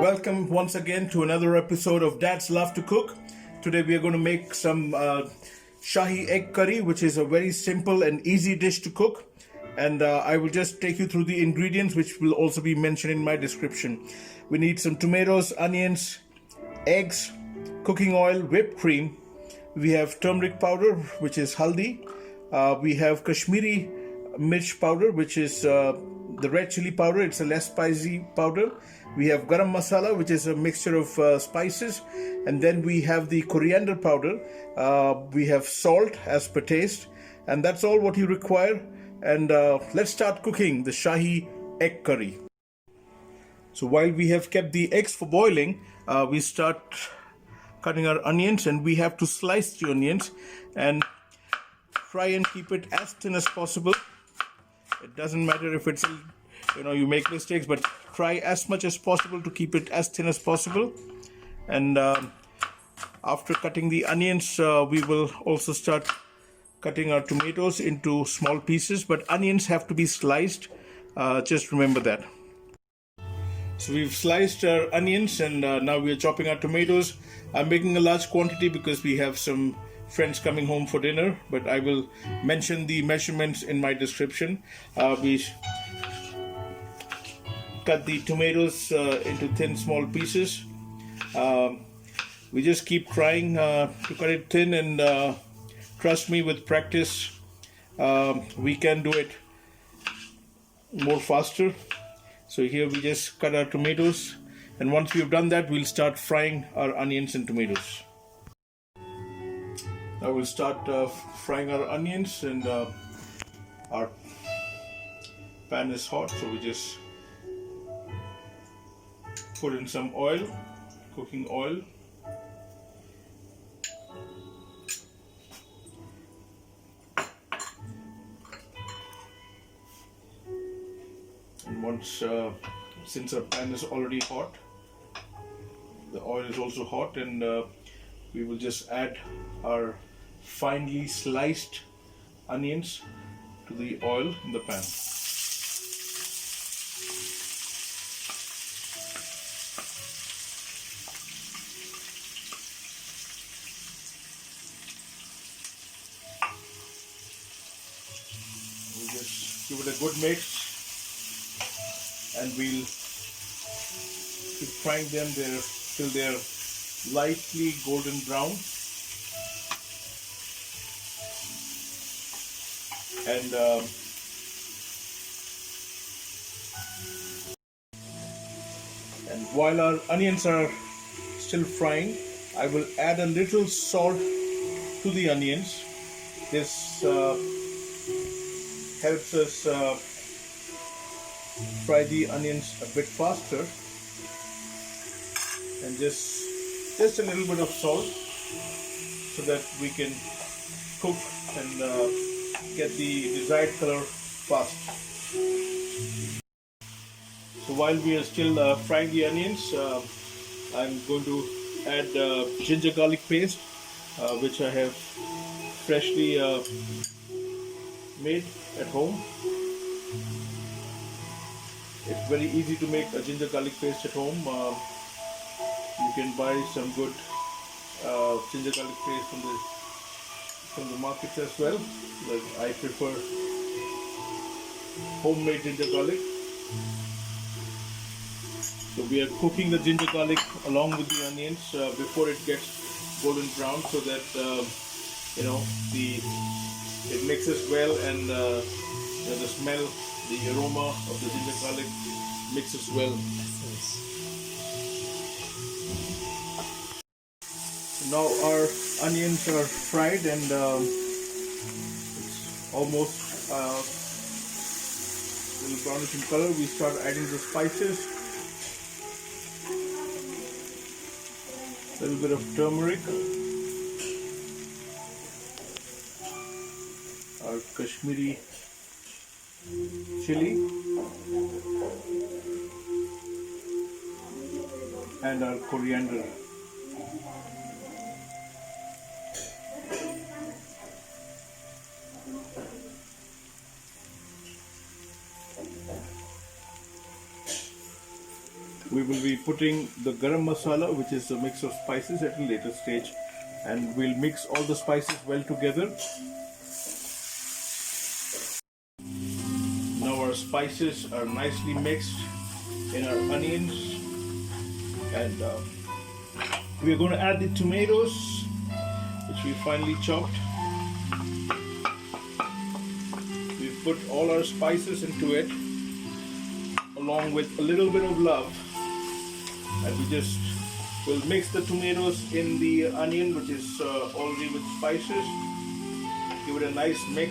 welcome once again to another episode of Dad's Love to Cook. Today we are going to make some Shahi egg curry, which is a very simple and easy dish to cook. And I will just take you through the ingredients, which will also be mentioned in my description. We need some tomatoes, onions, eggs, cooking oil, whipped cream. We have turmeric powder, which is haldi. We have Kashmiri mirch powder, which is the red chilli powder. It's a less spicy powder. We have garam masala, which is a mixture of spices. And then we have the coriander powder. We have salt as per taste. And that's all what you require. And let's start cooking the Shahi egg curry. So while we have kept the eggs for boiling, we start cutting our onions, and we have to slice the onions and try and keep it as thin as possible. It doesn't matter if it's, you make mistakes, but try as much as possible to keep it as thin as possible. And after cutting the onions, we will also start cutting our tomatoes into small pieces, but onions have to be sliced. Just remember that. So we've sliced our onions, and now we are chopping our tomatoes. I'm making a large quantity because we have some friends coming home for dinner, but I will mention the measurements in my description. We cut the tomatoes into thin small pieces. We just keep trying to cut it thin, and trust me, with practice we can do it more faster. So here we just cut our tomatoes, and once we've done that, we'll start frying our onions and tomatoes. Now we'll start frying our onions, and our pan is hot, so we just put in some oil, cooking oil. And once, since our pan is already hot, the oil is also hot, and we will just add our finely sliced onions to the oil in the pan. We'll just give it a good mix, and we'll keep frying them there till they're lightly golden brown. And while our onions are still frying, I will add a little salt to the onions. This helps us fry the onions a bit faster. And just a little bit of salt, so that we can cook and get the desired color fast. So while we are still frying the onions, I'm going to add ginger garlic paste, which I have freshly made at home. It's very easy to make a ginger garlic paste at home. You can buy some good ginger garlic paste from the markets as well, but I prefer homemade ginger garlic. So we are cooking the ginger garlic along with the onions before it gets golden brown, so that it mixes well, and the smell, the aroma of the ginger garlic mixes well. Now our onions are fried, and it's almost a little brownish in color. We start adding the spices, a little bit of turmeric, our Kashmiri chilli, and our coriander. we will be putting the garam masala, which is a mix of spices, at a later stage, and we'll mix all the spices well together. Now our spices are nicely mixed in our onions, and we're going to add the tomatoes, which we finely chopped. We put all our spices into it, along with a little bit of love, and we just will mix the tomatoes in the onion, which is already with spices. Give it a nice mix.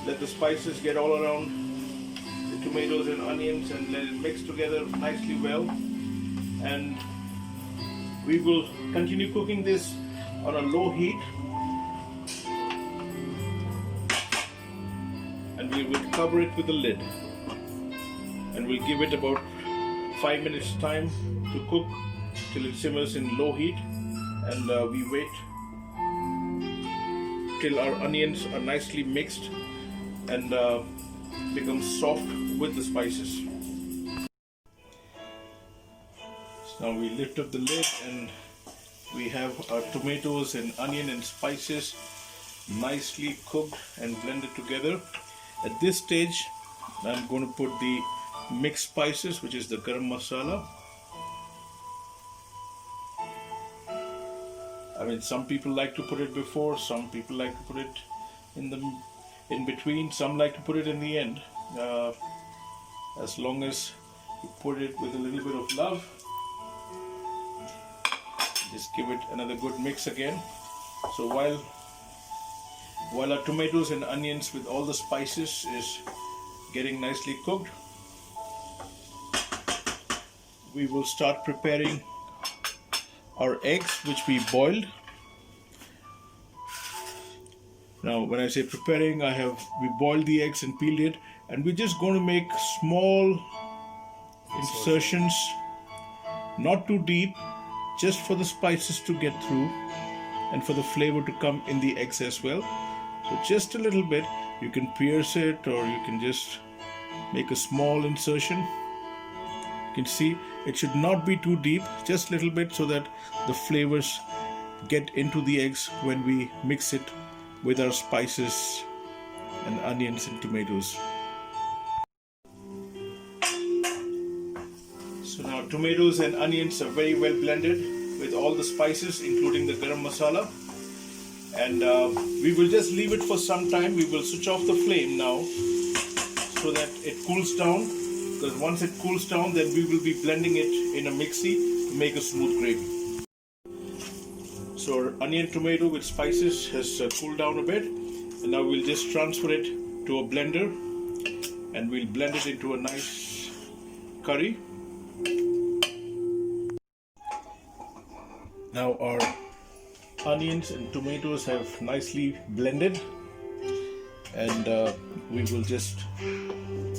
Let the spices get all around the tomatoes and onions, and let it mix together nicely well. And we will continue cooking this on a low heat, and we will cover it with a lid, and we'll give it about 5 minutes time to cook till it simmers in low heat. And we wait till our onions are nicely mixed and become soft with the spices. So now we lift up the lid, and we have our tomatoes and onion and spices nicely cooked and blended together. At this stage, I'm going to put the mixed spices, which is the garam masala. I mean, some people like to put it before, some people like to put it in between, some like to put it in the end. As long as you put it with a little bit of love, just give it another good mix again. So while our tomatoes and onions with all the spices is getting nicely cooked, we will start preparing our eggs, which we boiled. Now when I say preparing, we boiled the eggs and peeled it, and we're just going to make small insertions, not too deep, just for the spices to get through and for the flavor to come in the eggs as well. So just a little bit. You can pierce it, or you can just make a small insertion. You can see it should not be too deep, just a little bit, so that the flavors get into the eggs when we mix it with our spices and onions and tomatoes. So now tomatoes and onions are very well blended with all the spices, including the garam masala. And we will just leave it for some time. We will switch off the flame now so that it cools down, because once it cools down, then we will be blending it in a mixie to make a smooth gravy. So our onion tomato with spices has cooled down a bit, and now we'll just transfer it to a blender, and we'll blend it into a nice curry. Now our onions and tomatoes have nicely blended, and we will just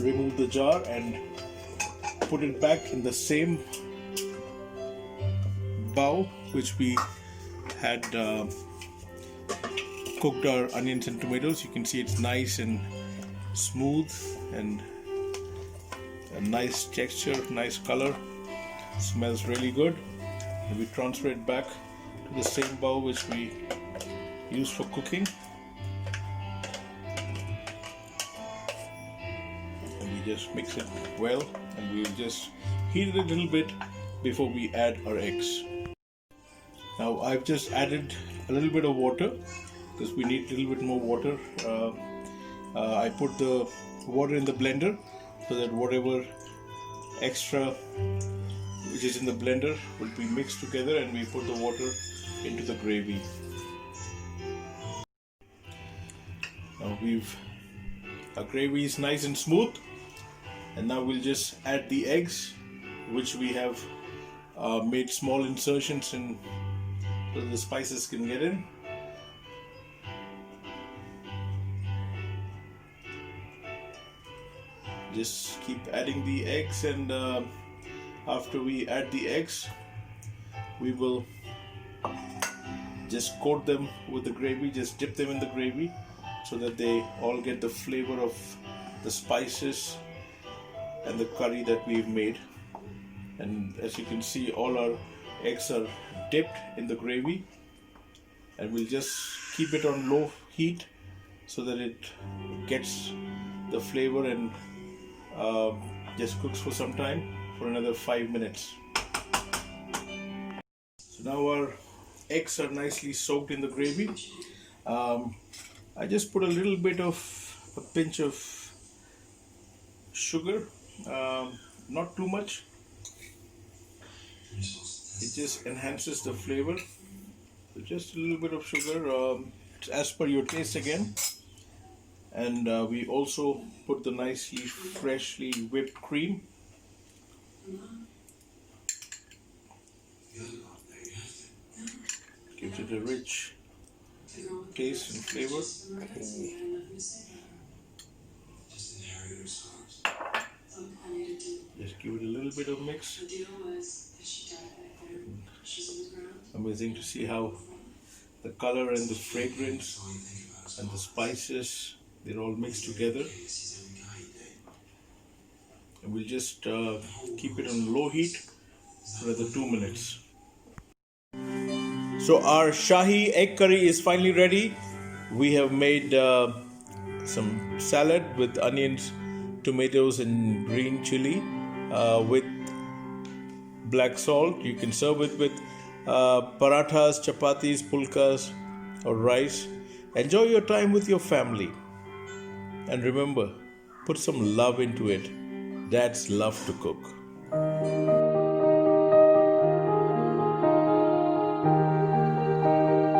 remove the jar and put it back in the same bowl which we had cooked our onions and tomatoes. You can see it's nice and smooth and a nice texture, nice color, smells really good. And we transfer it back to the same bowl which we use for cooking, and we just mix it well, and we'll just heat it a little bit before we add our eggs. Now I've just added a little bit of water because we need a little bit more water. I put the water in the blender so that whatever extra which is in the blender will be mixed together, and we put the water into the gravy. Now our gravy is nice and smooth, and now we'll just add the eggs, which we have made small insertions in so the spices can get in. Just keep adding the eggs, and after we add the eggs, we will just coat them with the gravy, just dip them in the gravy so that they all get the flavor of the spices and the curry that we've made. And as you can see, all our eggs are dipped in the gravy, and we'll just keep it on low heat so that it gets the flavor and just cooks for some time, for another 5 minutes. So now our eggs are nicely soaked in the gravy. I just put a little bit of a pinch of sugar, not too much. It just enhances the flavor. So just a little bit of sugar, as per your taste again. And we also put the nicely freshly whipped cream. Gives it a rich taste and flavor. Just give it a little bit of mix. Amazing to see how the color and the fragrance and the spices, they're all mixed together. And we'll just keep it on low heat for another 2 minutes. So our Shahi egg curry is finally ready. We have made some salad with onions, tomatoes and green chili with black salt. You can serve it with parathas, chapatis, pulkas or rice. Enjoy your time with your family. And remember, put some love into it. Dads love to cook.